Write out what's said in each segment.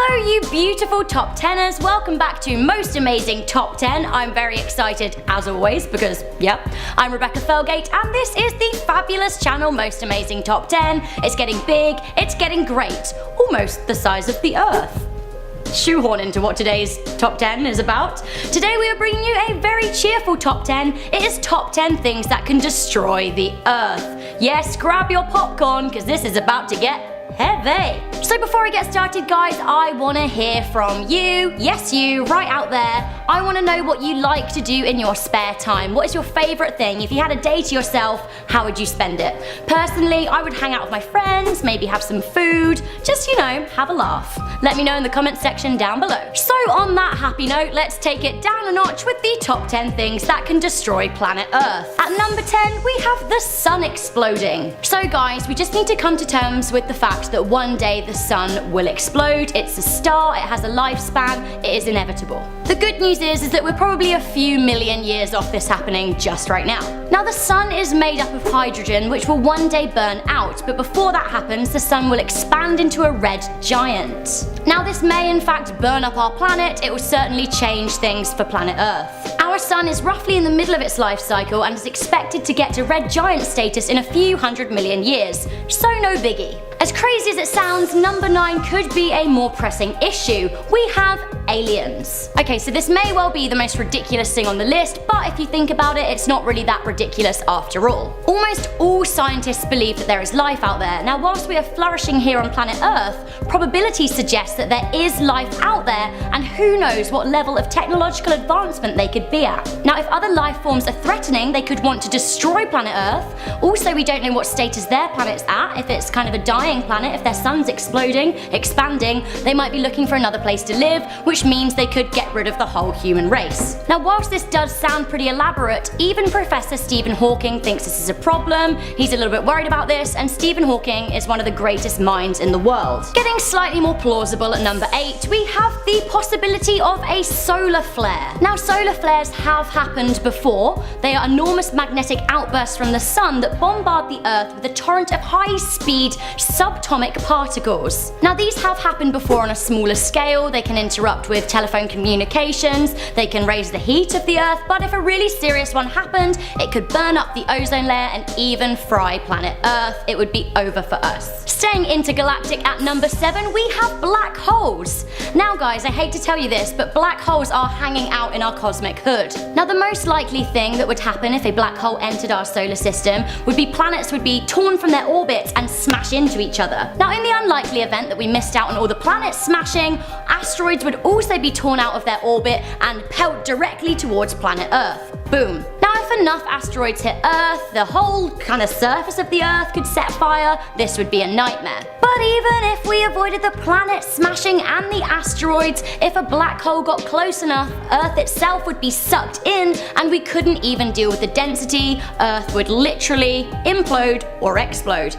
Hello you beautiful top 10ers, welcome back to Most Amazing Top 10. I'm very excited as always because, yep, I'm Rebecca Felgate and this is the fabulous channel Most Amazing Top 10. It's getting big, it's getting great, almost the size of the earth. Shoehorn into what today's top 10 is about. Today we are bringing you a very cheerful top 10. It is top 10 things that can destroy the earth. Yes, grab your popcorn because this is about to get heavy. So before I get started guys, I want to hear from you. Yes, you, right out there. I want to know what you like to do in your spare time. What is your favourite thing? If you had a day to yourself, how would you spend it? Personally, I would hang out with my friends, maybe have some food, just, you know, have a laugh. Let me know in the comment section down below. So on that happy note, let's take it down a notch with the top 10 things that can destroy planet Earth. At number 10, we have the sun exploding. So guys, we just need to come to terms with the fact that one day the sun will explode. It's a star, it has a lifespan, it is inevitable. The good news is that we're probably a few million years off this happening just right now. Now the sun is made up of hydrogen which will one day burn out, but before that happens the sun will expand into a red giant. Now this may in fact burn up our planet, it will certainly change things for planet Earth. Our sun is roughly in the middle of its life cycle and is expected to get to red giant status in a few 100 million years, so no biggie. As crazy as it sounds, number 9 could be a more pressing issue. We have aliens. Okay, so this may well be the most ridiculous thing on the list, but if you think about it, it's not really that ridiculous after all. Almost all scientists believe that there is life out there. Now whilst we are flourishing here on planet Earth, probability suggests that there is life out there, and who knows what level of technological advancement they could be at. Now if other life forms are threatening, they could want to destroy planet Earth. Also, we don't know what status their planet's at, if it's kind of a dying planet, if their sun's exploding, expanding, they might be looking for another place to live, which means they could get rid of the whole human race. Now whilst this does sound pretty elaborate, even Professor Stephen Hawking thinks this is a problem, he's a little bit worried about this, and Stephen Hawking is one of the greatest minds in the world. Getting slightly more plausible at number 8, we have the possibility of a solar flare. Now solar flares have happened before. They are enormous magnetic outbursts from the sun that bombard the earth with a torrent of high-speed subatomic particles. Now these have happened before on a smaller scale. They can interrupt with telephone communications, they can raise the heat of the earth, but if a really serious one happened, it could burn up the ozone layer and even fry planet Earth. It would be over for us. Staying intergalactic at number 7, we have black holes. Now guys, I hate to tell you this, but black holes are hanging out in our cosmic hood. Now the most likely thing that would happen if a black hole entered our solar system would be planets would be torn from their orbits and smash into each other. Now in the unlikely event that we missed out on all the planets smashing, asteroids would also be torn out of their orbit and pelt directly towards planet Earth. Boom. Now if enough asteroids hit Earth, the whole kind of surface of the Earth could set fire. This would be a nightmare. But even if we avoided the planet smashing and the asteroids, if a black hole got close enough, Earth itself would be sucked in and we couldn't even deal with the density. Earth would literally implode or explode.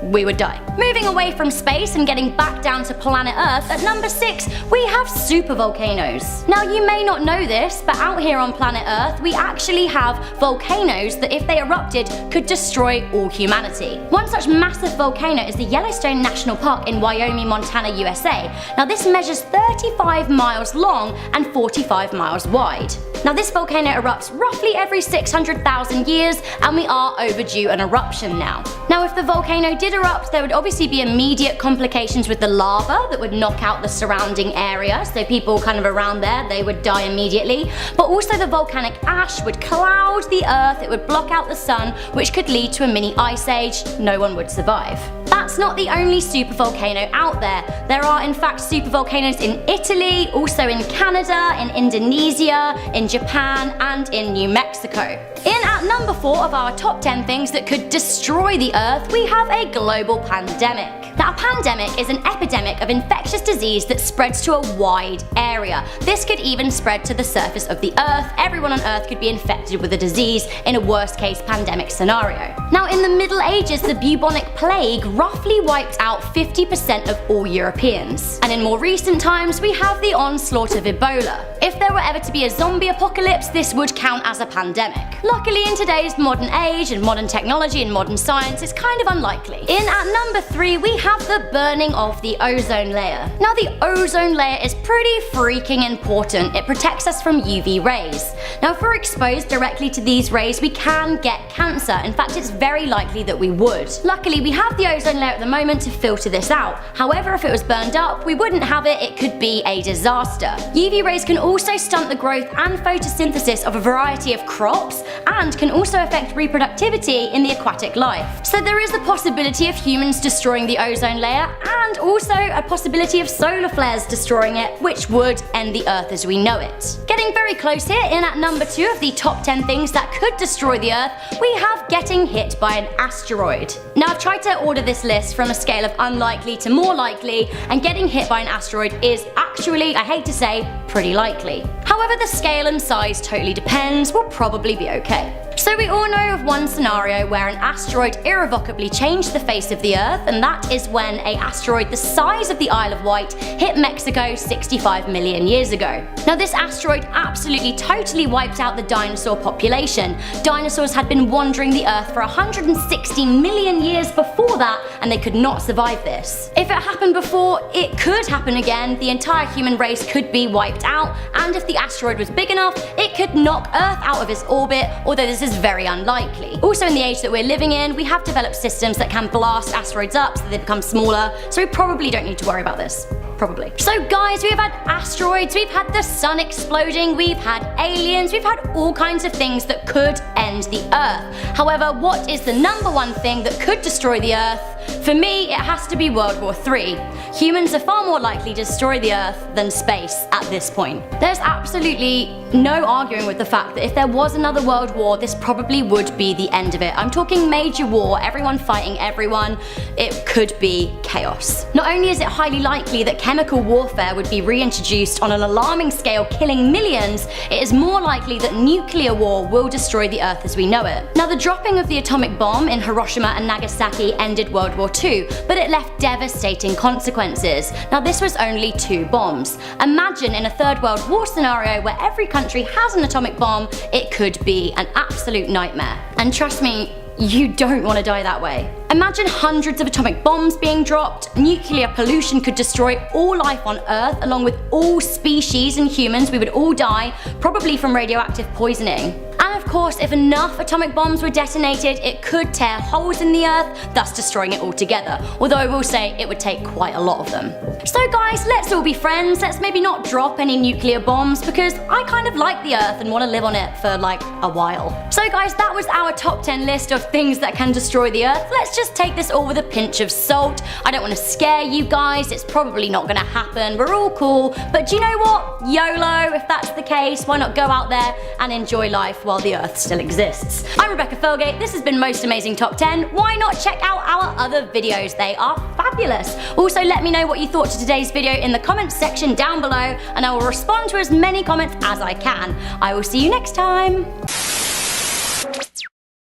We would die. Moving away from space and getting back down to planet Earth, at number 6 we have supervolcanoes. Now you may not know this, but out here on planet Earth we actually have volcanoes that if they erupted could destroy all humanity. One such massive volcano is the Yellowstone National Park in Wyoming, Montana, USA. Now this measures 35 miles long and 45 miles wide. Now this volcano erupts roughly every 600,000 years and we are overdue an eruption now. Now if the volcano did erupt, there would obviously be immediate complications with the lava that would knock out the surrounding area, so people kind of around there, they would die immediately. But also the volcanic ash would cloud the earth, it would block out the sun, which could lead to a mini ice age. No one would survive. That's not the only supervolcano out there. There are in fact supervolcanoes in Italy, also in Canada, in Indonesia, in Japan, and in New Mexico. In at number 4 of our top 10 things that could destroy the earth, we have a global pandemic. Now a pandemic is an epidemic of infectious disease that spreads to a wide area. This could even spread to the surface of the earth. Everyone on earth could be infected with a disease in a worst case pandemic scenario. Now in the Middle Ages, the bubonic plague roughly wiped out 50% of all Europeans. And in more recent times, we have the onslaught of Ebola. If there were ever to be a zombie apocalypse, this would count as a pandemic. Luckily in today's modern age and modern technology and modern science, it's kind of unlikely. In at number 3 we have the burning of the ozone layer. Now, the ozone layer is pretty freaking important. It protects us from UV rays. Now, if we're exposed directly to these rays, we can get cancer. In fact, it's very likely that we would. Luckily, we have the ozone layer at the moment to filter this out. However, if it was burned up, we wouldn't have it. It could be a disaster. UV rays can also stunt the growth and photosynthesis of a variety of crops and can also affect reproductivity in the aquatic life. So there is the possibility of humans destroying the ozone layer and also a possibility of solar flares destroying it, which would end the Earth as we know it. Getting very close here, in at number 2 of the top 10 things that could destroy the Earth, we have getting hit by an asteroid. Now, I've tried to order this list from a scale of unlikely to more likely, and getting hit by an asteroid is actually, I hate to say, pretty likely. However, the scale and size totally depends. We'll probably be okay. So we all know of one scenario where an asteroid irrevocably changed the face of the Earth, and that is when an asteroid the size of the Isle of Wight hit Mexico 65 million years ago. Now, this asteroid absolutely totally wiped out the dinosaur population. Dinosaurs had been wandering the Earth for 160 million years before that, and they could not survive this. If it happened before, it could happen again. The entire human race could be wiped out, and if the asteroid was big enough, it could knock Earth out of its orbit, although this is very unlikely. Also, in the age that we're living in, we have developed systems that can blast asteroids up so they become smaller, so we probably don't need to worry about this. Probably. So guys, we've had asteroids, we've had the sun exploding, we've had aliens, we've had all kinds of things that could end the Earth. However, what is the number one thing that could destroy the Earth? For me, it has to be World War III. Humans are far more likely to destroy the Earth than space at this point. There's absolutely no arguing with the fact that if there was another world war, this probably would be the end of it. I'm talking major war, everyone fighting everyone. It could be chaos. Not only is it highly likely that chemical warfare would be reintroduced on an alarming scale, killing millions, it is more likely that nuclear war will destroy the Earth as we know it. Now, the dropping of the atomic bomb in Hiroshima and Nagasaki ended World War II, but it left devastating consequences. Now, this was only 2 bombs. Imagine in a third world war scenario where every country has an atomic bomb, it could be an absolute nightmare. And trust me, you don't want to die that way. Imagine hundreds of atomic bombs being dropped. Nuclear pollution could destroy all life on Earth, along with all species and humans. We would all die, probably from radioactive poisoning. And of course, if enough atomic bombs were detonated, it could tear holes in the Earth, thus destroying it altogether. Although I will say it would take quite a lot of them. So guys, let's all be friends. Let's maybe not drop any nuclear bombs, because I kind of like the Earth and want to live on it for like a while. So guys, that was our top 10 list of things that can destroy the Earth. Let's just take this all with a pinch of salt. I don't want to scare you guys. It's probably not going to happen. We're all cool. But do you know what? YOLO, if that's the case, why not go out there and enjoy life while the Earth still exists? I'm Rebecca Felgate. This has been Most Amazing Top 10. Why not check out our other videos? They are fabulous. Also, let me know what you thought to today's video in the comments section down below, and I will respond to as many comments as I can. I will see you next time.